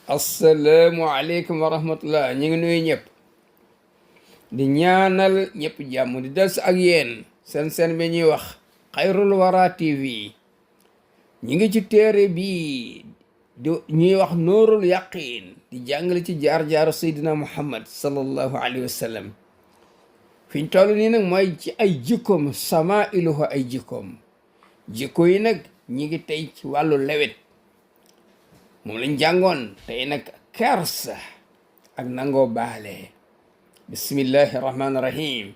asalaamualeykum wa rahmatullah. ñu ngi nuyu ñëpp di ñaanal ñëpp jàmm di des ak yéen seen bi ñuy wax xayrul wara tv. ñu ngi ci téere bi di ñuy wax nuurul yaqin di jàngale ci jaar-jaaru seydina muhammad sallallahu alayhi wa sallam. fi ñu toll nii nag mooy ci ay jikkoom, sama iluhu ay jikkoom. jikko yi nag ñi ngi tey ci wàllu lewet, moom lañ jàngoon. tey nag kersa ak nangoo baale. bismillahi rahmaani rahim.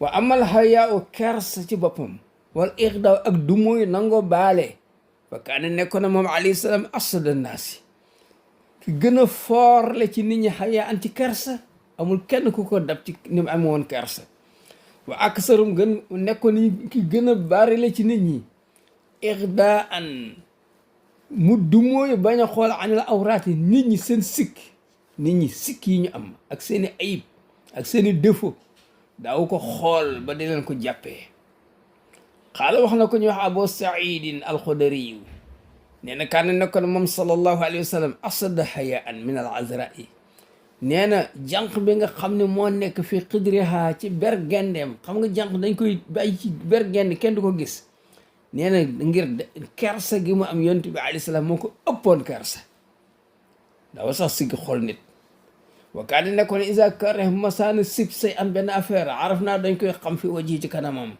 wa amal hayaau kersa ci boppam, wal ixdaaw ak du mooy nangoo baale. fa kaane nekkoon na moom alayhi salaam asada naasi, ki gën a foorle ci nit ñi xayaa an ci kersa. amul kenn ku ko dab ci ni mu amee woon kersa. wa aksarum gën nekkoon ni ki gën a barile ci nit ñi ixdaa an mu du mooy bañ a xool anil awraati nit ñi seen sikk, nit ñi sikk yi ñu am ak seeni ayib ak seeni défaut daaw ko xool ba di leen ko jàppee. xaala wax na ko ñu wax abu saidin alxudariyu, nee na kaan nekkoon moom sallallahu alayhi wa sallam asada hayaan min al azrai. nee na jànq bi nga xam ne moo nekk fi xidriha ci bergendeem, xam nga jànq dañ koy bàyyi ci bergende kenn du ko gis. nee na ngir kersa gi mu am yonent bi alayhi salaam moo ko ëppoon kersa, dawa sax siggi xool nit. wa kaane nekkoon isa kareh masaana sib say am benn affaire araf naa dañ koy xam fi waji ci kanamam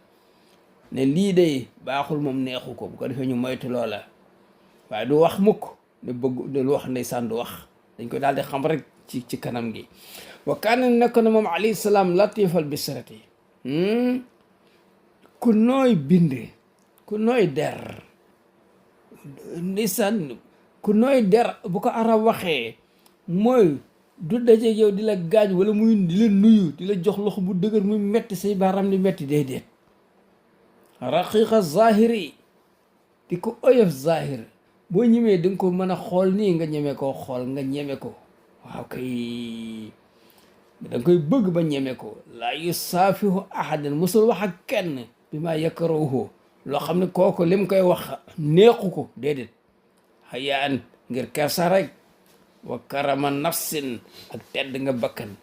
ne lii day baaxul, moom neexu ko, bu ko defee ñu moytu loola. waaye du wax mukk ne bëgg du wax ndeysaan, du wax, dañ koy daal di xam rek ci kanam gi. wa kaane nekkoon na moom alayhi salaam latifal bisrati, ku nooy binde, ku nooy der ndeysaan. ku nooy der bu ko arab waxee mooy du daje yow di la gaañ wala muy di la nuyu di la jox loxo bu dëgër muy metti say baaraam di metti, déedéet. raqiqa zahiri, di ko oyof zahir, boo ñemee di nga ko mën a xool nii nga ñeme koo xool, nga ñeme ko. waaw kay da nga koy bëgg ba ñeme ko. laa yusaafihu ahadan, musul wax ak kenn bi maa yakrahu, loo xam ne kooku lim koy wax neexu ko, déedéet. hayaan ngir kersa rek. wa karama nafsin, ak tedd nga bakkan.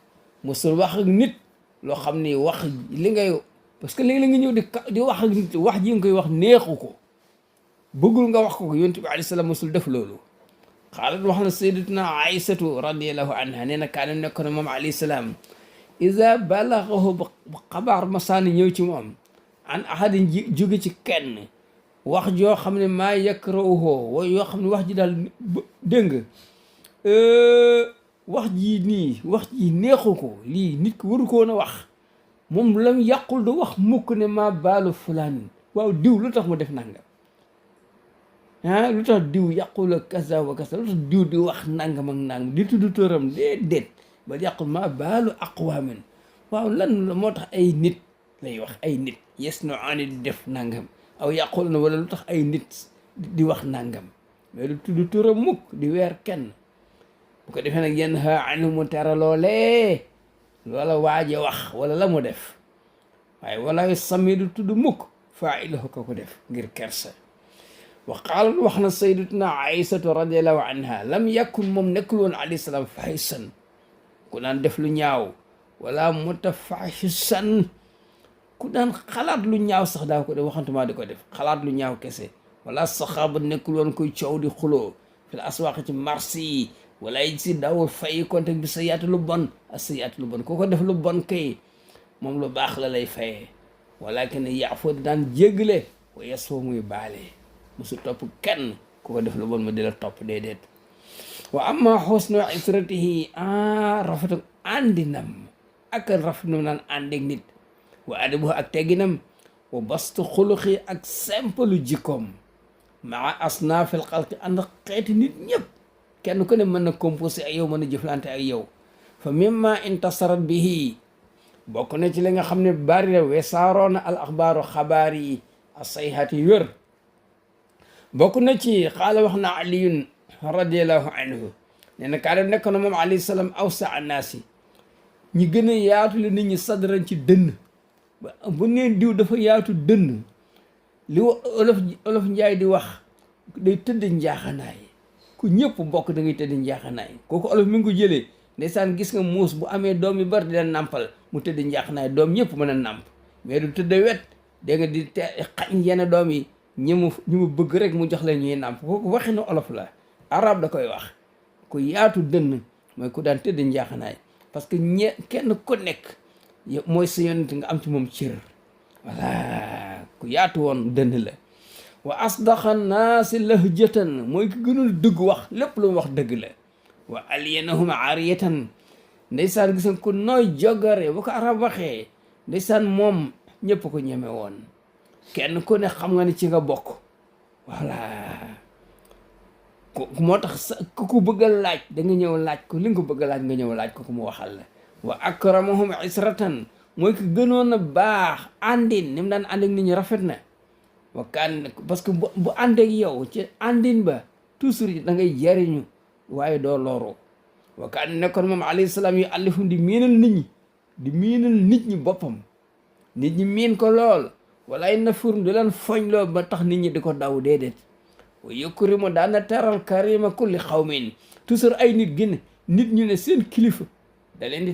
musul wax ak nit loo xam ni wax li ngay, parce que léegi la nga ñëw di wax ak nit, wax ji nga koy wax neexu ko, bëggul nga wax ko. yonent bi alayhi salaam musul def loolu. xaalat wax na sayyidatuna aïsatu radiallahu anha, nee na kaana nekkoon moom alayhi salaam iza balagahu ba xabaar masaani ñëw ci moom an ahadin jóge ci kenn, wax joo xam ne maa yakrahu, yoo xam ne wax ji daal dégg nga wax ji nii, wax ji neexu ko, lii nit ki waru ko woon a wax. moom lam yàqul du wax mukk ne maa baalu fulaan, waaw diw lu tax mu def nangam, lu tax diw yàqula kaza wa kaza, lu tax diw di wax nangam ak nangam, di tudd tëram, déedéet. ba yàqul maa baalu aqwaamin, waaw lan moo tax ay nit lay wax, ay nit yes no ani di def nangam, aw yàqul na wala lu tax ay nit di wax nangam, mais du tudd tëram mukk di weer kenn. bu ko defee nag yenn anu mu tere loolee loola waaje wax wala la mu def, waaye wala yu sami du tudd mukk faailahu ko ko def ngir kersa. wa qaalat wax na sayyidatuna aïsatu radiallahu anha lam yakun moom nekkul woon alayhi salaam fahisan, ku daan def lu ñaaw, wala mutafahisan, ku daan xalaat lu ñaaw sax daa ko def, waxantuma di ko def, xalaat lu ñaaw kese. wala saxaaba nekkul woon koy coow di xuloo fil aswaaq ci marché yi, wala yi si daawul fay konte bi sa yaatu lu bon ak sa yaatu lu bon. ku ko def lu bon kay moom lu baax la lay fayee. walakin yaafoo daan jéggale, wa yasfoo muy baale, musu topp kenn ku ko def lu bon ma di la topp, déedéet. wa amma xusnu isratihi, rafetu àndinam ak rafetlu naan àndeeg nit, wa adabu ak tegginam, wa bastu xuluqi ak simple jikkoom, maa asnaafil xalqi ànd xeeti nit ñëpp, kenn ku ne mën na composé ak yow, mën a jëflante ak yow. fa mimma intasarat bihi, bokk na ci li nga xam ne bari la weesaaroona al axbaaru xabaar yi asayhati wér. bokk na ci xaala wax na aliyun radiallahu anhu, nee na kaa def nekk na moom alayhi salaam awsa annaasi, ñi gën a yaatu la nit ñi sadran ci dënn. bu neen diw dafa yaatu dënn, li olof njaay di wax day tëdd njaaxanaay, ku ñëpp bokk da ngay tëdd njaaxanaay kooku olof mi ngi ko jëlee ndeysaan gis nga muus bu amee doom yu bari di leen nàmpal mu tëdd njaaxanaay doom ñëpp mën a nàmp mais du tëdd wet dégg nga di xañ yenn doom yi ñi mu bëgg rek mu jox leen ñuy nàmp kooku waxi na olof la arab da koy wax ku yaatu dënn mooy ku daan tëdd njaaxanaay parce que kenn ku nekk mooy sa yonent nga am ci moom cër voilà ku yaatu woon dënn la wa asdaqa naasi lahjatan mooy ki gënul dëgg wax lépp lu mu wax dëgg la wa alyanahum ariyatan ndeysaan gis nga ku nooy jogare bu ko arab waxee ndeysaan moom ñëpp ko ñeme woon kenn ku ne xam nga ne ci nga bokk voilà moo tax ku ko bëgg a laaj da nga ñëw laaj ko li nga ko bëgg a laaj nga ñëw laaj ko mu waxal la wa akramahum isratan mooy ki gënoon a baax àndin ni mu daan ànd ak nit ñi rafet na wa kaan parce que bu ànd ak yow ci àndin ba toujours da ngay jariñu waaye doo loru wa kaan nekkoon moom alayhi salaam yu allifum di miinal nit ñi boppam nit ñi miin ko lool walaay nafurum di leen foñ lool ba tax nit ñi di ko daw déedéet wa yukrimu daana teral karima kulli xawmin toujours ay nit gën nit ñu ne seen kilifa da leen di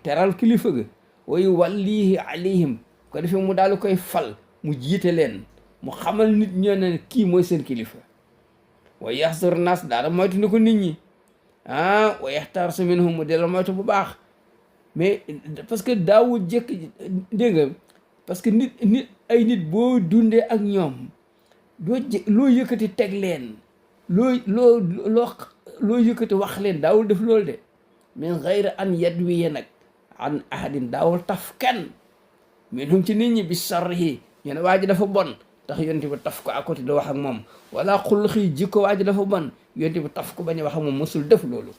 teral kilifa ga wa yuwallihi alayhim ko defee mu daal koy fal mu jiite leen mu xamal nit ñoo ne kii mooy seen kilifa wa yaxsur nas daana moytu ni ko nit ñi wa yaxtaar sa minhum mu dela moytu bu baax mais parce que daawul jëkk dégg nga parce que nit ay nit boo dundee ak ñoom loo yëkkati teg leen loo yëkkati wax leen daawul def loolu de min xayri an yadwiya nag an ahadin daawul taf kenn minhum ci nit ñi bi sarrihi ñu ne waa ji dafa bon tax yonte bi taf ko à côté da wax ak moom wala xulxi jikko waa ji dafa bon yonte bi taf ko bañ a wax ak moom mosul def loolu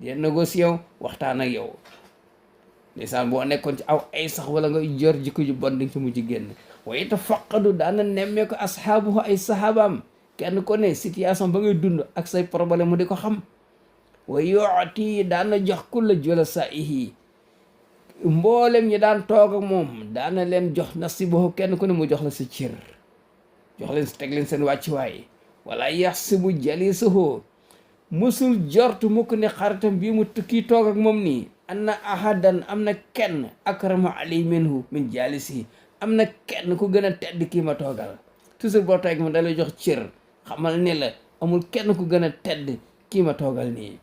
di négocier waxtaan ak yow ndeysaan boo nekkoon ci aw ay sax wala nga jor jikko ju bon di nga ci mujj génn waaye tafaqadu daana nemmee ko ashaabuhu ay sahabaam kenn ko ne situation ba ngay dund ak say problème mu di ko xam wa yooti daana jox kulla julasaihi mboolem ñi daan toog ak moom daana leen jox nasibahu kenn ku ne mu jox la sa cër jox leen teg leen seen wàccuwaay wala yaxsibu jalisahu musul jortu mukk ne xaritam bii mu kii toog ak moom nii anna ahadan am na kenn akrama alay minhu min jalisihi am na kenn ku gën a tedd kii ma toogal toujours boo toog ma da lay jox cër xamal ne la amul kenn ku gën a tedd kii ma toogal nii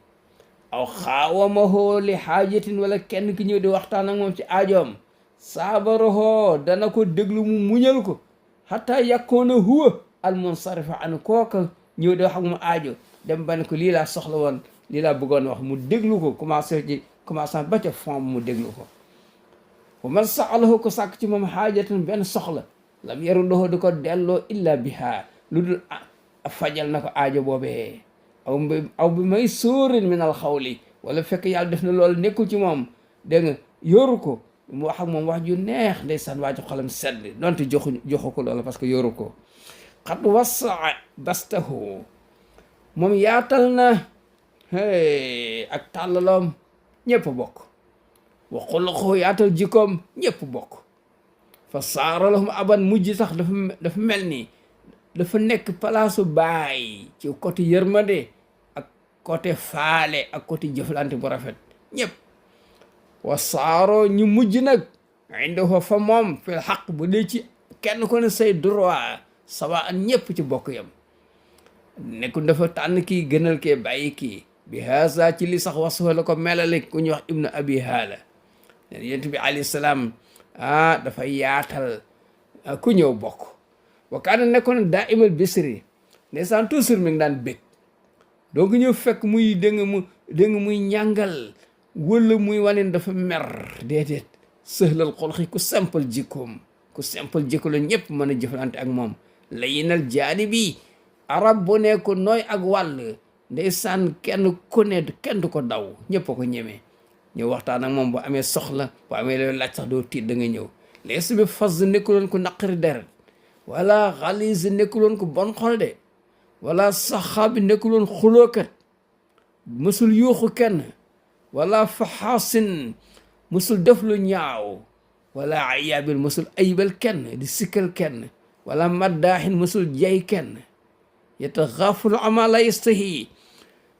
aw xaawamahoo li xaajatin wala kenn ki ñëw di waxtaan ak moom ci aajoom saabaraho dana ko déglu mu muñal ko xataa yakkoona huwa al munsarifa an kooka ñëw di wax ak mu aajo dem ba ne ko lii laa soxla woon lii laa bëggoon wax mu déglu ko commencé ba ca fond mu déglu ko wa man saalahu ko sàkk ci moom xaajatan benn soxla lam yaruddahu di ko delloo illa biha lu dul fajal na ko aajo boobee aw bi may sóorin min al xawli wala fekk yàlla def na loolu nekkul ci moom dégg nga yoru ko mu wax ak moom wax ju neex ndeysaan waa ji xolam sedd donte joxu ko loolu parce que yoru ko xat wasaa bastahu moom yaatal na ak tàllaloom ñëpp bokk wa xuluqu yaatal jikkoom ñëpp bokk fa saara lahum aban mujj sax dafa mel ni dafa nekk palaasu baay ci côté yërmande ak côté faale ak côté jëflante bu rafet ñëpp wa saaro ñu mujj nag indahu fa moom fil xaq bu dee ci kenn ko ne say droit sawa an ñëpp ci bokk yam nekkul dafa tànn kii gënal kee bàyyi kii bi haasa ci li sax wasfa la ko melale ku ñuy wax ibnu abi haala nen yent bi alayhi salaam dafa yaatal ku ñëw bokk wa kaana nekkoon daa imal bisri ndeysaan toujours mi ngi daan bég donc ñëw fekk muy dégg nga muy ñàngal wala muy waneen dafa mer déedéet sëhlal xolxi ku simple jikkoom ku simple jikko la ñëpp mën a jëflante ak moom layinal jaani bi arab bu ne ko nooy ak wàll ndeysaan kenn ku ne kenn du ko daw ñëpp a ko ñemee ñëw waxtaan ak moom bu amee soxla bu amee loolu laaj sax doo tiit da nga ñëw lees bi fas nekkuloon ko naqari deret wala xalis nekkuloon ko bon xol de wala saxaa bi nekkuloon xulookat mësul yuuxu kenn wala faxaasin mësul def lu ñaaw wala ayaabil mësul ayibal kenn di sikkal kenn wala maddaaxin mësul jay kenn yataxaafalu ama la yastahi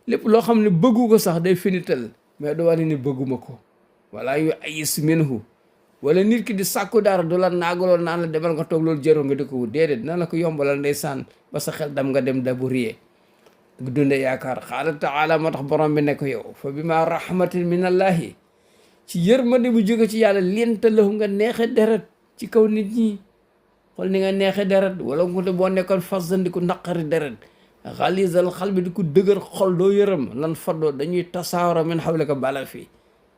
lépp loo xam ne bëggu ko sax day finital mais du wane ni bëgguma ko wala yu ayis minhu wala nit ki di sàkku dara du la naagaloon naan la demal nga toog loolu jëroo nga di ko wut déedéet dina la ko yombalal ndeysaan ba sa xel dam nga dem daburiye nga dunde yaakaar qaala taala moo tax borom bi ne ko yow fa bima rahmatin min allahi ci yërmande bu jóge ci yàlla linta lahu nga neexe deret ci kaw nit ñi xool ni nga neexe deret wala ngute boo nekkoon fasandiku naqari deret xalisal xal bi di ko dëgër xol doo yërëm lan faddoo dañuy tasaawara min xawlika bala fii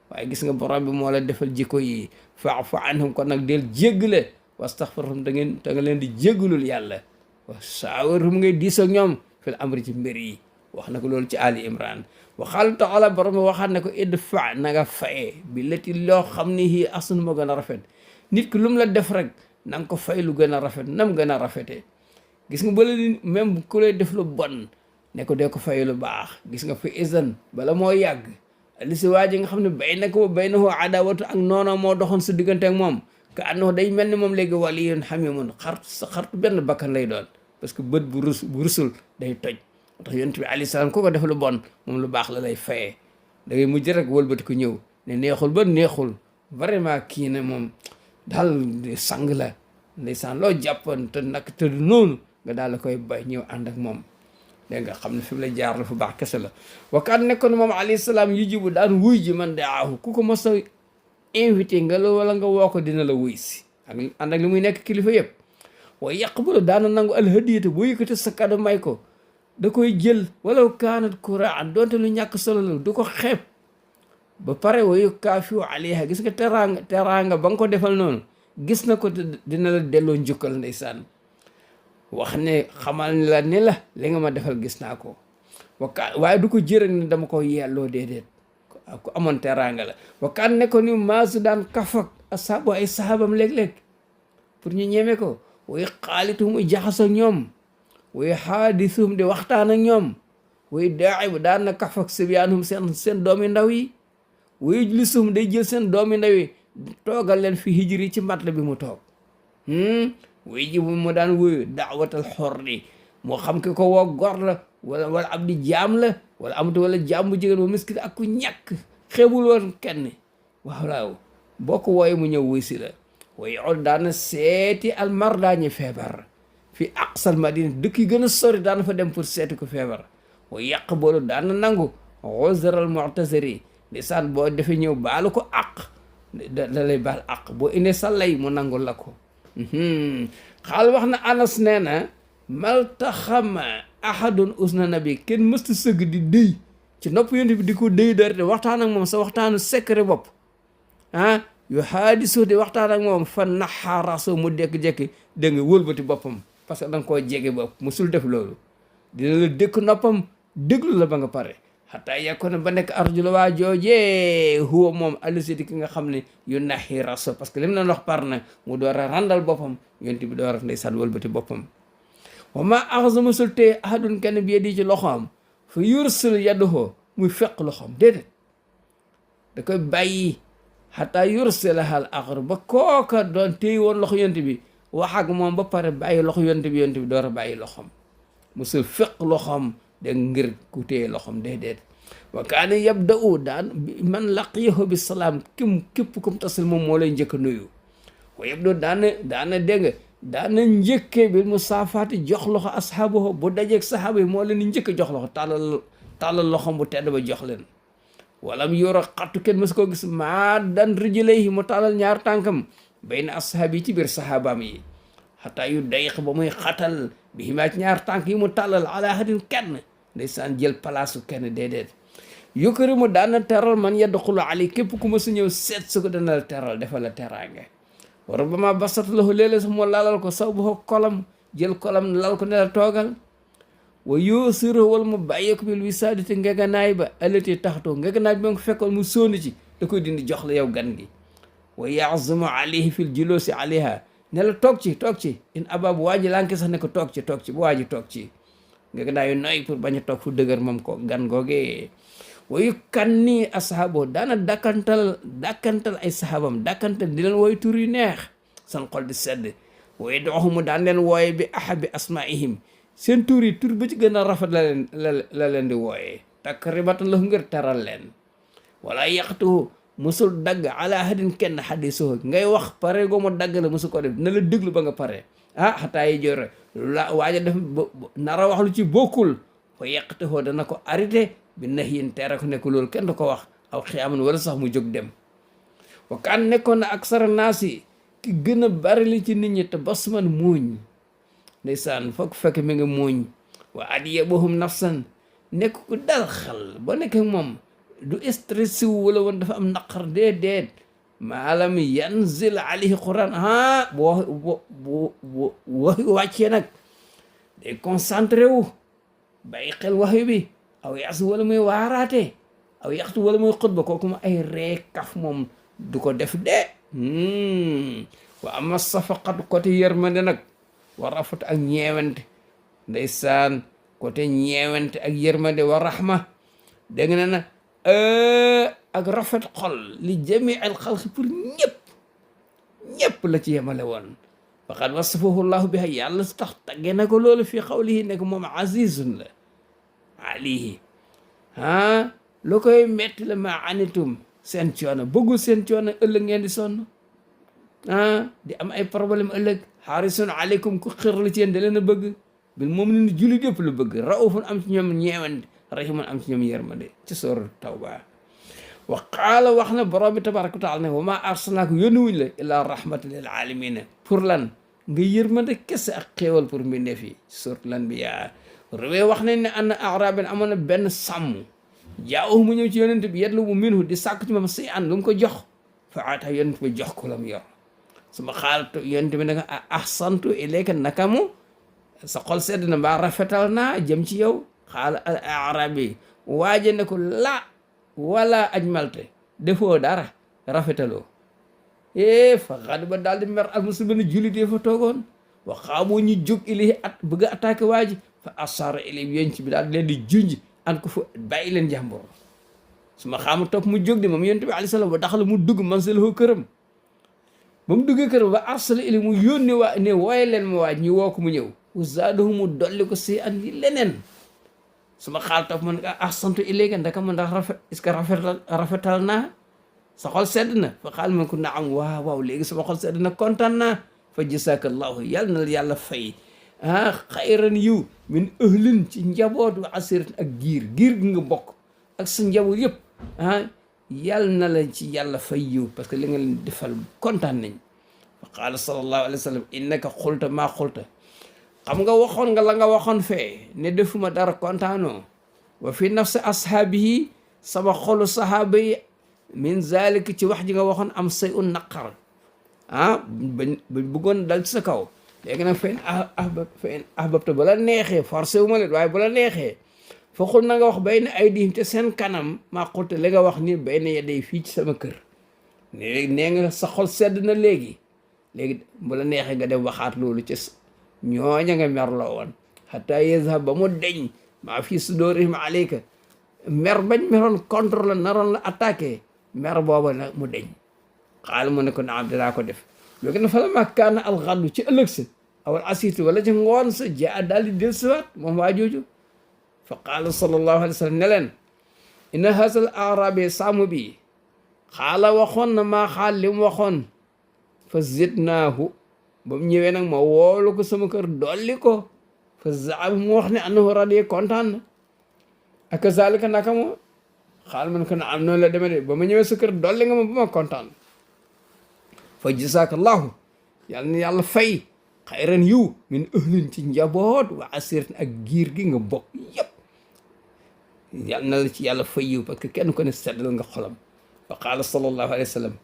waaye gis nga borom bi moo la defal jikko yi fa'fu anhum kon nag del jéggale wastaghfirhum da nga leen di jéggalul yàlla wa saawirhum ngay diis ak ñoom fil amri ci mbir yi wax na ko loolu ci Ali Imran wa qaala taala borom bi waxaat ne ko idfa na nga faye bi lati loo xam ni hii ahsan moo gën a rafet nit ki lu mu la def rek na nga ko fay lu gën a rafet nam gën a rafetee gis nga bala même ku lay def lu bon ne ko dee ko fay lu baax gis nga fi izan bala moo yàgg li si waa ji nga xam ne baynaka wa baynahu adawatu ak noonu moo doxoon sa diggante ak moom ka annahu day mel ni moom léegi waliyyun hamiimun xartu benn bakkan lay doon parce que bët bu rusul day toj moo tax yonent bi alayhi salaam ku ko def lu bon moom lu baax la lay fayee da ngay mujj rek wëlbati ko ñëw ne neexul ba neexul vraiment kii ne moom daal sang la ndeysaan loo jàppoon te nag te du noonu nga daal la koy bay ñëw ànd ak moom dégg nga xam ne fi mu la jaar la fu baax kese la wakaan nekkoon moom alayhi salaam yu jibu daan wuy ji man daahu ku ko mos a invité nga la wala nga woo ko dina la wuy si ak ànd ak li muy nekk kilifa yëpp waaye yaqbalu daana nangu alhadiyata boo yëkkati sa kado may ko da koy jël walaw kaanat kuraan doonte lu ñàkk solo la du ko xeeb ba pare wayu kaafiu alayha gis nga teraanga ba nga ko defal noonu gis na ko dina la delloo njukkal ndeysaan wax ne xamal ni la ni la li nga ma defal gis naa ko waaye du ko jërëg ne dama ko yelloo déedéet ku amoon teraanga la wakaan ne ko ni maasu daan kafak asaabu ay sahabam léeg-léeg pour ñu ñeme ko way xaalitu muy jaxasoo ñoom way xaadisuum di waxtaan ak ñoom way daaxi bu daan na kafak sibyaanum seen doomi ndaw yi way lisuum day jël seen doomi ndaw yi toogal leen fi hijri ci mat la bi mu toog way ji bu mu daan wuyu daawatal xorri moo xam ki ko woo gor la wala ab di jaam la wala amatu wala jaam bu jigéen ba miskin ak ku ñàkk xeebul woon kenn waaw boo ko wooye mu ñëw wuy si la way ol daana seeti almarda ñi feebar fi aqsal madina dëkk yi gën a sori daana fa dem pour seeti ko feebar way yàq boolu daana nangu uzral mu'taziri ndeysaan boo defee ñëw baalu ko aq da lay baal aq boo indee sa lay mu nangul la ko xaal wax na Anas nee na maltaxama ahadun usna nabi kenn mësta sëgg di dëy ci nopp yonent bi di ko dëy dara te waxtaan ak moom sa waxtaanu secret bopp yu haadisu di waxtaan ak moom fa naxaaraso mu dekk-jekki dégg nga wëlbati boppam parce que da nga koo jege bopp musul def loolu dina la dëkk noppam déglu la ba nga pare xataa yekkoon ba nekk arjula waa joojee huwa moom alisidi ki nga xam ne yu naxi raso parce que li mu leen wax par na mu door a randal boppam yonent bi door a ndeysaan wëlbati boppam wa ma axasa musul tee ahadun kenn bi di ci loxoom fa yursil yadduhoo muy fekk loxoom déedéet da koy bàyyi xataa yursilahal axar ba kooka doon téy woon loxo yonent bi wax ak moom ba pare bàyyi loxo yonent bi door a bàyyi loxoom musul fekk loxoom de ngir ku téye loxoom déedéet wa kaana yabda'u daan man laqiyahu bi salaam képp kum tasil moom moo lay njëkk a nuyu wa yabda'u daana dégg nga daana njëkkee bi musaafaati jox loxo ashaabahu bu dajeeg sahaaba yi moo leen di njëkk jox loxo tàllal loxom bu tedd ba jox leen walam yora xattu kenn mës koo gis maa dan rijlayhi mu tàllal ñaar tànkam bayna ashaab yi ci biir sahabaam yi xataa yu dayq ba muy xatal bi himaa ci ñaar tànk yi mu tàllal ala ahadin kenn ndeysaan jël palaasu kenn déedéet yukkari mu daana teral man yadxulu ali képp ku ma su ñëw seet su ko dana la teral defal la teraange wa rubbama basat lahu léeg-léeg sax mu lalal ko saw bu kolam jël kolam lal ko ne la toogal wa yusiru wala mu bàyyee ko bil wisaadati ngeganaay ba alati taxatoo ngeganaay bi ma ko fekkoon mu sóoni ci da koy dindi jox la yow gan gi wa yazumu alayhi fil julusi alayha ne la toog ci in abab waa ji lanki sax ne ko toog ci bu waa ji toog ci ngeganaay yu nooy pour bañ a toog fu dëgër moom ko gan googee wayu kan nii ashaabo daana dakkantal ay sahabam dakkantal di leen wooy tur yu neex san xol di sedd waaye doxumu daan leen wooye bi ahabi asmaihim seen tur yi tur ba ci gën a rafet la leen di wooyee takrimatan lahu ngir teral leen wala yaqtuhu musul dagg ala ahadin kenn xadisuhu ngay wax pare goo mu dagg la musul ko def na la déglu ba nga pare xataa yi jore la waaja def nara wax lu ci bokkul fa yaqtuhu dana ko arrêté bi nahyin tere ko nekk loolu kenn du ko wax aw xiyaaman wala sax mu jóg dem wa kaan nekkoon na aksara naasi ki gën a bari li ci nit ñi te basman muuñ ndeysaan foog fekk mi nga muuñ wa adyabahum nafsan nekk ku dal xel ba nekk moom du stressé wu wala woon dafa am naqar déedéet maalam yanzil alayhi quran bu waxi wàccee nag day concentré wu bàyyi xel waxi bi aw yaxsu wala muy waaraate aw yaxtu wala muy xutba kooku ma ay ree kaf moom du ko def de wa ama safaqat côté yërmande nag wa rafat ak ñeewante ndeysaan côté ñeewante ak yërmande wa rahma dégg na na ak rafet xol li jami al xalq pour ñëpp la ci yemale woon faqad wasafahu llahu biha yàlla su tax tagge na ko loolu fii xawlihi nekk moom azizun la alayhi lu koy metti la ma anitum seen coono bëggul seen coono ëllëg ngeen di sonn di am ay problème ëllëg xaarisun aleykum ku xër la ci yéen da leen a bëgg bil moom ne ni jullit yëpp lu bëgg raufun am ci ñoom ñeewante rahimun am ci ñoom yërmande ci soor tawba wa qaala wax na borom bi tabaraka wa taala ne wa maa arsalnaaka yónni wuñ la illaa rahmatan lil alamina pour lan nga yërmande kese ak xéewal pour mbindeef yi soor lan bi yaa réwee wax nañ ne ann arabin amoon na benn sàmm jaawu mu ñëw ci yonent bi yatlubu minhu di sàkk ci moom si an lu mu ko jox fa aata yonent bi jox ko la mu yor suma xaalatu yonent bi nanga ahsantu ilayka naka mu sa xol sedd na mbaa rafetal naa jëm ci yow xaala al arabi waaje ne ko la wala ajmalte defoo dara rafetaloo fa xad ba daal di mer al muslimin jullit yi fa toogoon wa xaamoo ñu jóg ili bëgg a attaqué waaji fa asara ili yonent bi daal di leen di junj an ko fa bàyyi leen jàmbur su ma xaama topp mu jóg di moom yonent bi alayhi salaam ba daxala mu dugg manzilahu këram ba mu duggee këram ba arsala ili mu yónni waa ne wooye leen ma waaj ñu woo ko mu ñëw uzaadahu mu dolli ko si an yi leneen su ma xaal topp man ahsantu ilayka ndaka ma ndax est-ce que rafetal naa sa xol sedd na fa xaal man ko naam waaw léegi sama xol sedd na kontaan naa fa jazakallahu yàlla na yàlla fay xayran yiw min ëhlin ci njaboot wa asiratin ak giir gi nga bokk ak sa njaboot yëpp yàlla na la ci yàlla fay yiw parce que li nga leen defal kontaan nañ fa qaala sallallahu alayhi wa sallam innaka xulta maa xulta xam nga waxoon nga la nga waxoon fee ne defuma dara kontaanoo wa fi nafsi ashaabihi sama xolu sahaaba yi min zalika ci wax ji nga waxoon am say un naqar bëggoon dal ci sa kaw léegi nag fa in ahbabta ba la neexee forcé wu ma leen waaye ba la neexee fa xul na nga wax bay na ay diim te seen kanam maa xulte li nga wax ni bay na yedday fii ci sama kër nee nga sa xol sedd na léegi bu la neexee nga dem waxaat loolu ci ñooña nga merloo woon xataa yazhab ba mu deñ maa fii sudurihim alayka mer bañ meroon contre la naroon la attaqué mer booba nag mu deñ xaal mu ne ko naam dinaa ko def léegi na fa la ma kaana alxaddu ci ëllëg sa awal asitu wala ci ngoon sa jaa daal di del siwaat moom waa jooju fa qaala sallallahu alayhi wa sallam ne leen inna haazal arabi sàmm bi xaala waxoon na maa xaal li mu waxoon fa zidnaahu ba mu ñëwee nag ma woolu ko sama kër dolli ko fa zaam mu wax ne annahu radiya kontaan na ak kazalika naka moo xaal man ko na am noonu la demee de ba ma ñëwee sa kër dolli nga ma ba ma kontaan fa jazakallahu yàlla na yàlla fay xayran yiw min ëhlin ci njaboot wa asiratin ak giir gi nga bokk yëpp yàlla na la ci yàlla fay yiw parce que kenn ko ne seddal nga xolam fa qaala sallallahu alayhi wa sallam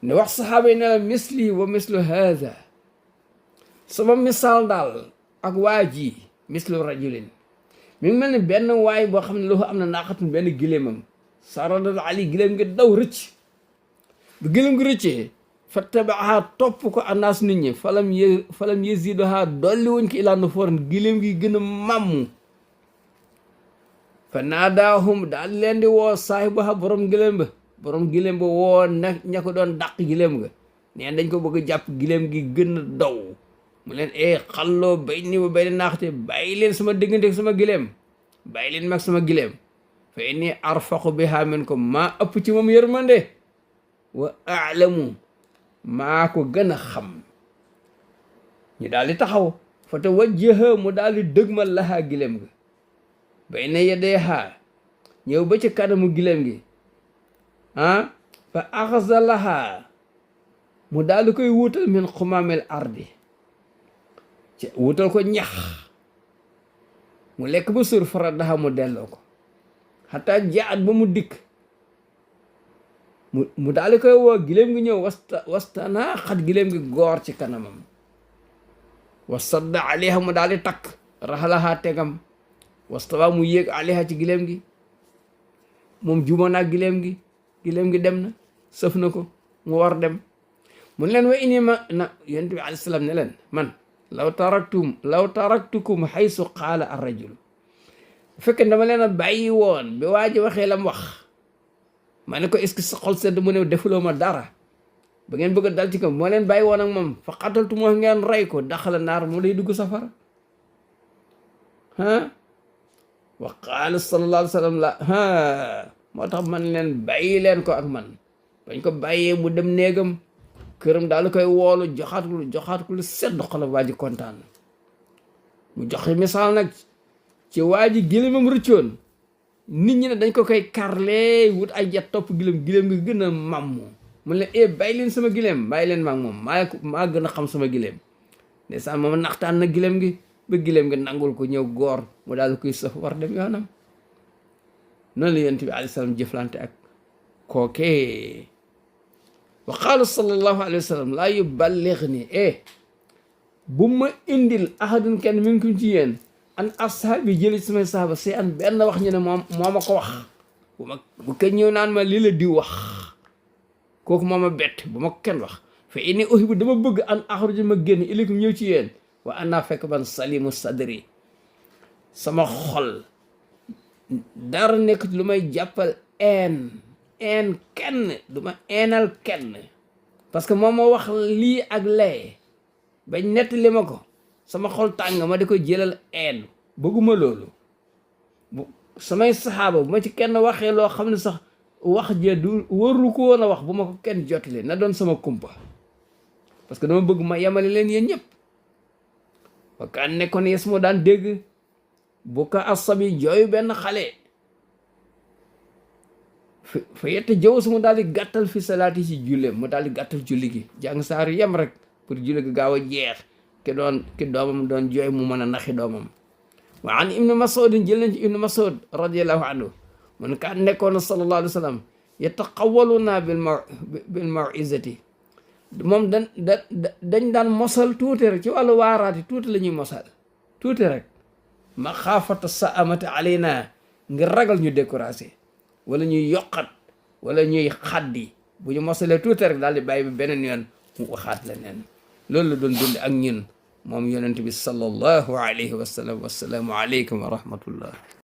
ne wax saxaaba yi ne la misli wa mislu haada sama misaal daal ak waa ji mislu rajulin mi ngi mel ni benn waay boo xam ne loo am na naaxatun benn giléemam saradal ali giléem nga daw rëcc bu giléem gi rëccee fattabaaha topp ko annaas nit ñi falam yasiduha dolli wuñ ko ilaa nufuuran giléem gi gën a màmm fa naadaahum daal leen di woo saahibaha borom giléem ba woo nag ña ko doon dàq giléem ga neen dañ ko bëgg a jàpp giléem gi gën a daw mu leen xalloo bay ni ba bay na naaxte bàyyi leen sama diggante ak sama giléem bàyyi leen mag sama giléem fa inni arfaqu biha minkum maa ëpp ci moom yërmande wa aalamu maa ko gën a xam. ñu daal di taxaw fa tawajjaha mu daal di dëgmal lahaa gileem gi bayna yadayha ñëw ba ci kanamu gileem gi fa axasa lahaa mu daal di koy wuutal min xumaamil ardi wuutal ko ñax mu lekk ba suur faradaha mu delloo ko xataa jaat ba mu dikk mu daal di koy woo gileem gi ñëw wastana xat gileem gi goor ci kanamam wasadda alayha mu daal di takk raxalaha tegam wastawa mu yéeg alayha ci gileem gi moom juma naag gileem gi dem na sëf na ko mu war dem mun leen wa ini ma na yonent bi alayhi salaam ne leen man law taraktukum xaysu qaala arrajul bu fekkee dama leen a bàyyi woon bi waa ji waxee lam wax ma ne ko est-ce que sa xol sedd mu ne defuloo ma dara ba ngeen bëgg a dal ci kam moo leen bàyyi woon ak moom fa qataltu moo ngeen rey ko daxala naar moo day dugg safara wa qaala sallallahu alayhi wa sallam moo tax man leen bàyyi leen ko ak man bañ ko bàyyee mu dem néegam këram daal koy woolu joxaat ko lu sedd xolam waa ji kontaan mu joxe misaal nag ci waa ji giléemam rëccoon nit ñi ne dañ ko koy karle wut ay jet topp giléem gi gën a mammu mu leen bàyyi leen sama giléem bàyyi leen maag moom maa gën a xam sama giléem ndeysaan moom naxtaan na giléem gi ba giléem gi nangul ko ñëw góor mu daal koy sëf war dem yoonam noonu la yonent bi alayhi salaam jëflante ak kookee wa qaala sallallahu alayhi wa sallam laa yuballighni bu ma indil ahadun kenn minkum ci yéen an ashaabi jëli samay sahaaba c'est an benn wax ñu ne moo ma ko wax bu kenn ñëw naan ma lii la di wax kooku moo ma bett bu ma ko kenn wax fa inni uhibbu dama bëgg an axruja ma génn ilaykum ñëw ci yéen wa ana fekk man salimu sadri sama xol dara nekk lu may jàppal kenn du ma eenal kenn parce que moom moo wax lii ak lee bañ nettali ma ko sama xol tàng ma di ko jëlal bëgguma loolu samay saxaaba bu ma ci kenn waxee loo xam ne sax wax ja du warul ko woon a wax bu ma ko kenn jotale na doon sama kumpa parce que dama bëgg ma yemale leen yéen ñëpp wa kaan nekkoon yes moo daan dégg bu ko asabi jooyu benn xale fa yette jëw su mu daal di gàttal fi salaati ci julleem mu daal di gàttal julli gi jàng saar yem rek pour julli gi gaaw a jeex ki doomam doon jooy mu mën a naxi doomam wa an ibnu mas'ud jël nañ ci ibnu mas'ud radiallahu anhu mun kaa nekkoon sallallahu alayhi wa sallam yataqawwaluna bil maw'izati moom dañ daan mosal tuuti rek ci wàllu waaraati tuuti la ñuy mosal tuuti rek maxaafata saamati alayna ngir ragal ñu découragé wala ñuy yokkat wala ñuy xaddi bu ñu mosalee tuuti rek daal di bàyyi bi beneen yoon mu waxaat leneen loolu la doon dund ak ñun moom yonent bi sallallahu alayhi wa sallam. Wassalaamu aleykum wa rahmatullah.